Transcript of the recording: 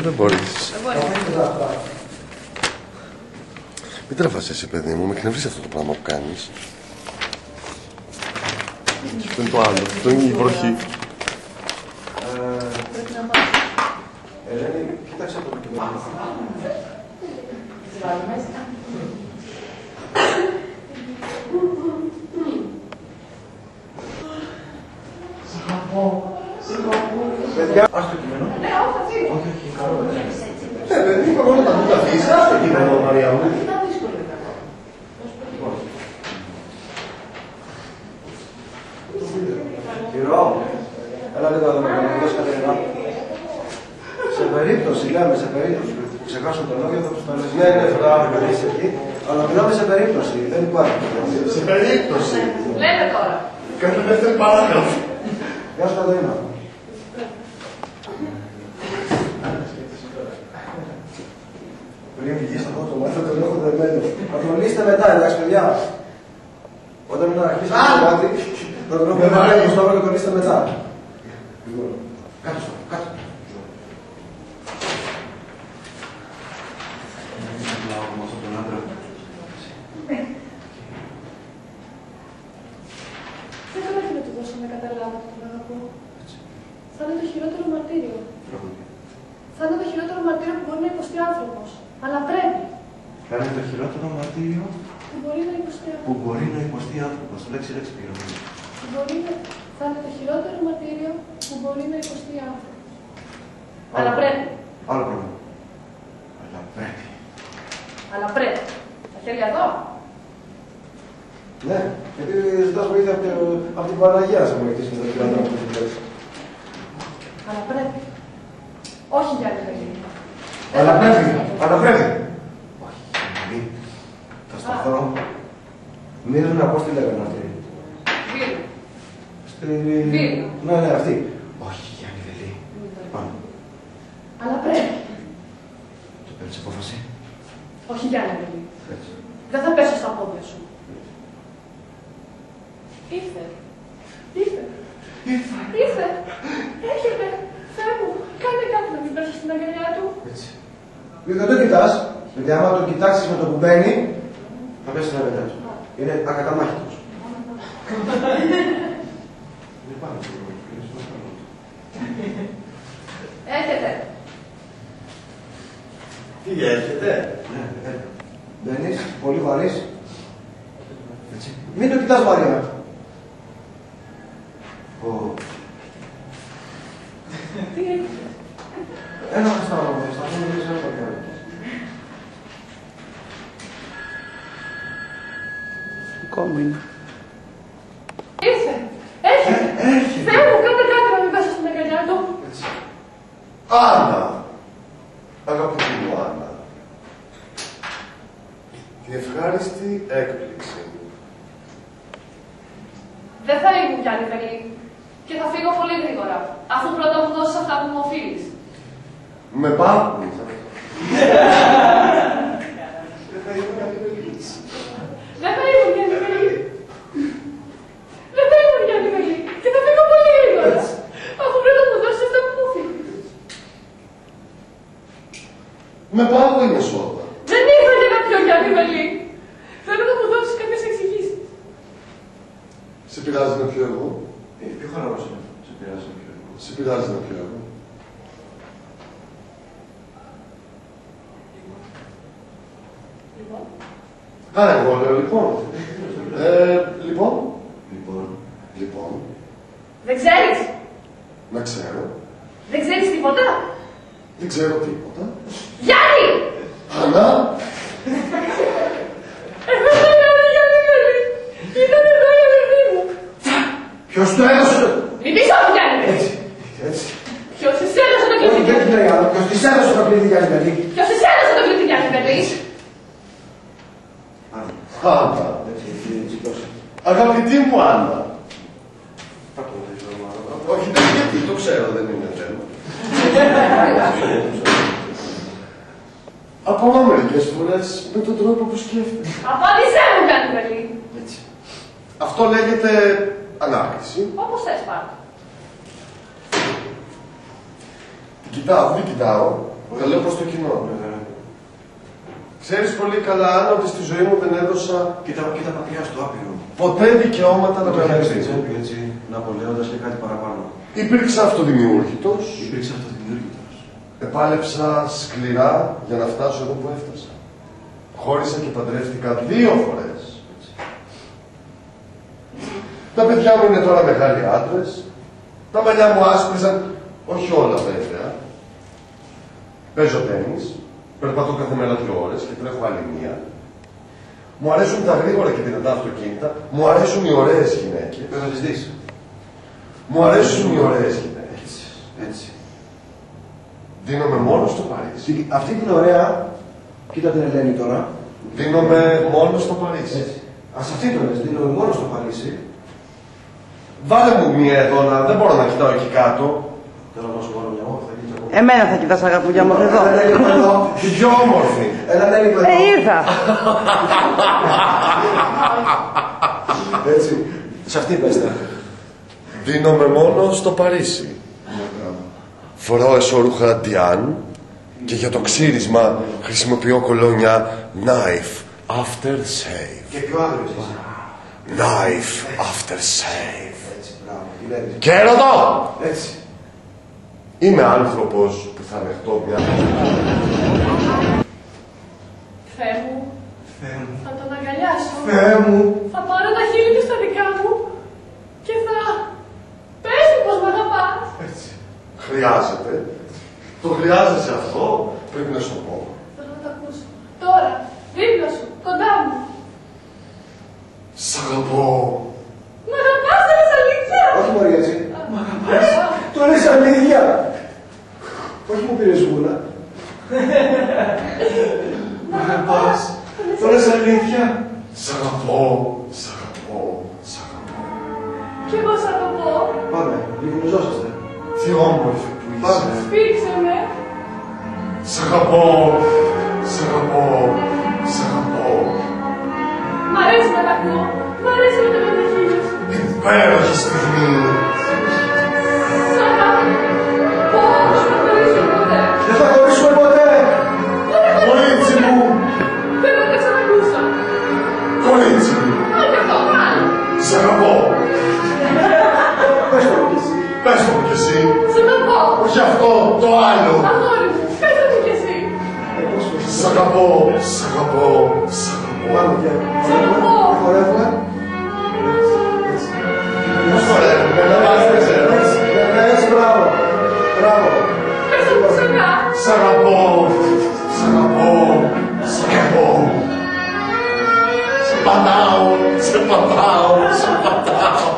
Δεν μπορείς. Μην τραβάς εσύ, παιδί μου, με εκνευρίζει αυτό το πράγμα που κάνεις. Αυτό είναι το άλλο, αυτό είναι η βροχή. Ελένη, κοίταξε το κείμενο. Παιδιά, ας το κείμενο. Ναι, όχι, θα φύγω. Όχι, όχι, καλό. Παιδί μου, εγώ να τα αφήσεις. Ας το κείμενο, Μαρία μου. Ήταν δύσκολο είναι αυτό. Χειρό, έλα λίγο εδώ με τον Αγγλός Κατερίνα. Σε περίπτωση, λέμε, σε περίπτωση που ξεχάσω το λόγιο θα τους το λες. Ναι, ναι, θα το λες εκεί. Αλλά μιλάμε σε περίπτωση, δεν υπάρχει. Σε περίπτωση. Λέμε τώρα. Κάθε δεύτερη παράγραφο. Γεια σου Κατερίνα. Πριν βγεις αυτό το μάτι, τον έχω δεμένο. Θα τον λύσετε μετά, εντάξει παιδιά. Όταν είναι να αρχίσει το μάτι, θα τον έχω δεμένο στο και τον λύσετε μετά. Κάτω στο, κάτω. Δεν θα πρέπει να του δώσω να καταλάβω ότι τον αγαπώ. Θα είναι το χειρότερο μαρτύριο. Θα είναι το χειρότερο μαρτύριο που μπορεί να υποστεί άνθρωπος. Αλλά πρέπει. Θα είναι το χειρότερο μαρτύριο Που μπορεί να υποστεί άνθρωπος. που μπορεί να υποστεί άνθρωπος. Λέξη πληρωμή. Θα είναι το χειρότερο μαρτύριο που μπορεί να υποστεί άνθρωπος. Αλλά πρέπει. Άλλο πρόβλημα. Αλλά πρέπει. Αλλά πρέπει. Τα χέρια εδώ. Ναι, γιατί ζητάς βοήθεια από την Παναγία σε βοηθήσει με το χειρότερο που σου λες. Αλλά πρέπει. Όχι για άλλη παιδί. Αλλά πρέπει. Αλλά πρέπει. Όχι, δηλαδή. Θα σταθώ. Μύρω να πω στη λέγανε αυτή. Βίλου. Βίλου. Ναι, ναι, αυτή. Όχι, Γιάννη Βελή. Πάμε. Αλλά πρέπει. Το παίρνεις απόφαση. Όχι για άλλη παιδί. Έτσι. Δεν θα πέσω στα πόδια σου. Ήρθε. Ήρθε. Ήρθε. Έρχεται. Θεέ μου, κάνε κάτι να μην πέσω στην αγκαλιά του. Έτσι. Δεν το κοιτάς, γιατί άμα το κοιτάξεις με το που μπαίνει, θα πέσει στην αγκαλιά σου. Είναι ακαταμάχητος. Δεν πάμε στο πρόβλημα. Έρχεται. Τι έρχεται. Ναι, μπαίνεις, πολύ βαρύς. Έτσι. Μην το κοιτάς Μαρία. Τι έρχεται. Ένα σταυρό, δεν ξέρω το κάνω. Δικό μου είναι. Ήρθε. Έρχεται. Θεέ μου, κάνε κάτι να μην πέσω στην αγκαλιά του. Έτσι. Άννα. Αγαπητή μου Άννα. Την ευχάριστη έκπληξη. Δεν θα ήμουν κι άλλη παιδί. Και θα φύγω πολύ γρήγορα. Αφού πρώτα μου δώσεις αυτά που μου οφείλεις. Με πάπου. Δεν θα ήμουν κάτι βελής. Δεν θα ήμουν κι άλλη παιδί. Δεν θα ήμουν κι άλλη παιδί. Και θα φύγω πολύ γρήγορα. Αφού πρώτα μου δώσεις αυτά που μου οφείλεις. Με πάπου είναι σώτα. Δεν ήρθα για να πιω κι άλλη παιδί. Θέλω να μου δώσεις κάποιες εξηγήσεις. Σε πειράζει να πιω εγώ. Πιο χαλαρός είναι. Σε πειράζει να πιω εγώ. Σε πειράζει να πιω εγώ. Λοιπόν. Α, εγώ λέω λοιπόν. Λοιπόν. Λοιπόν. Δεν ξέρεις. Να ξέρω. Δεν ξέρεις τίποτα. Δεν ξέρω τίποτα. Γιάννη! Άννα. Εγώ δεν κάνω Γιάννη Βέλη. Ήταν εδώ η αδερφή μου. Ποιος το έδωσε το... Μην πεις όχι Γιάννη Βέλη. Έτσι, έτσι. Ποιος της έδωσε το κλειδί Όχι, δεν Γιάννη την λέει άλλο. Ποιος της έδωσε το κλειδί Γιάννη Βελή. Ποιος της έδωσε το κλειδί Γιάννη Βέλη. Άννα. Έτσι, έτσι, δώσε. Αγαπητή μου Άννα. Θα το δεις, Όχι, δεν γιατί, το ξέρω, δεν είναι θέμα. Απορώ μερικές φορές με τον τρόπο που σκέφτεσαι. Απάντησέ μου Γιάννη Βέλη. Έτσι. Αυτό λέγεται ανάκριση. Όπως θες πάρ' το. Την κοιτάω, δεν την κοιτάω. Τα λέω προς το κοινό. Ξέρεις πολύ καλά, αν ότι στη ζωή μου δεν έδωσα Και τα πατριά στο άπειρο. ποτέ δικαιώματα να Το με χέρι στην αναπτύξω. τσέπη, έτσι, να απολέοντας και κάτι παραπάνω. Υπήρξα αυτοδημιούργητος. Υπήρξε αυτοδημιούργητος. Επάλεψα σκληρά για να φτάσω εδώ που έφτασα. Χώρισα και παντρεύτηκα 2 φορές. Τα παιδιά μου είναι τώρα μεγάλοι άντρες. Τα μαλλιά μου άσπριζαν, όχι όλα βέβαια. Παίζω τένις, περπατώ κάθε μέρα 2 ώρες και τρέχω άλλη μία. Μου αρέσουν τα γρήγορα και δυνατά αυτοκίνητα. Μου αρέσουν οι ωραίες γυναίκες. Πρέπει να τις δεις. Μου αρέσουν οι ωραίες γυναίκες. Έτσι. Δίνομαι μόνο στο Παρίσι. Αυτή την ωραία, κοίτα την Ελένη τώρα. Δίνομαι μόνο στο Παρίσι. Έτσι. Ας αυτή το λες, δίνουμε μόνο στο Παρίσι. Βάλε μου μία εδώ, δεν μπορώ να κοιτάω εκεί κάτω. Θέλω να σου βάλω μια ώρα, θα γίνει ακόμα. Εμένα θα κοιτάς αγαπούλια μου εδώ. Την πιο όμορφη. Έλα να είναι Ήρθα. Έτσι. Σε αυτή πέστε. Δίνομαι μόνο στο Παρίσι. Φοράω εσώρουχα Diane και για το ξύρισμα χρησιμοποιώ κολόνια Knife After Shave. Και πιο άγριος είσαι. Knife After Shave. Έτσι, μπράβο. Γυρεύεις. Και ρωτώ! Έτσι. Είμαι άνθρωπος που θα δεχτώ μια... Θεέ μου, Θεέ μου. θα τον αγκαλιάσω. Θεέ μου. Θα πάρω τα χείλη του στα δικά μου και θα... Πες μου πως μ' αγαπάς. Έτσι. Χρειάζεται. Το χρειάζεσαι αυτό, πρέπει να σου το πω. Θέλω να το ακούσω. Τώρα, δίπλα σου, κοντά μου. Σ' αγαπώ. Μ' αγαπάς, δεν είναι αλήθεια. Όχι μωρή έτσι. Το λες αλήθεια. Όχι μου πήρες γούλα. Μ' αγαπάς. Το λες αλήθεια. Σ' αγαπώ. Σ' αγαπώ. Σ' αγαπώ. Κι εγώ σ' αγαπώ. Πάμε, λιγουνιζόσαστε. Τι όμορφη που Πάμε. είσαι. Σφίξε με. Σ' αγαπώ. Σ' αγαπώ. Σ' αγαπώ. Μ' αρέσει να τα ακούω. Μ' αρέσει να τα λέω τα χείλη σου. Υπέροχη στιγμή. Σ' αγαπώ. Δεν θα χωρίσουμε ποτέ. Δεν θα χωρίσουμε ποτέ. Κορίτσι μου. Δεν θα τα ξανακούσα. Κορίτσι μου. Όχι αυτό, μάλλον. Σ' αγαπώ. Πες το κι εσύ. Πες το μου κι εσύ. Σ' αγαπώ. Όχι αυτό, το άλλο. Αγόρι μου, πες το μου κι εσύ. Σ' αγαπώ. Σ' αγαπώ. Σ' αγαπώ. Πάμε και Σ' αγαπώ. χορεύουμε. Πώς χορεύουμε, να μας δεν ξέρω. Έτσι, μπράβο. Μπράβο. Πες το μου ξανά. Σ' αγαπώ. Σ' αγαπώ. Σ' αγαπώ. Σε πατάω. Σε πατάω. Σε πατάω.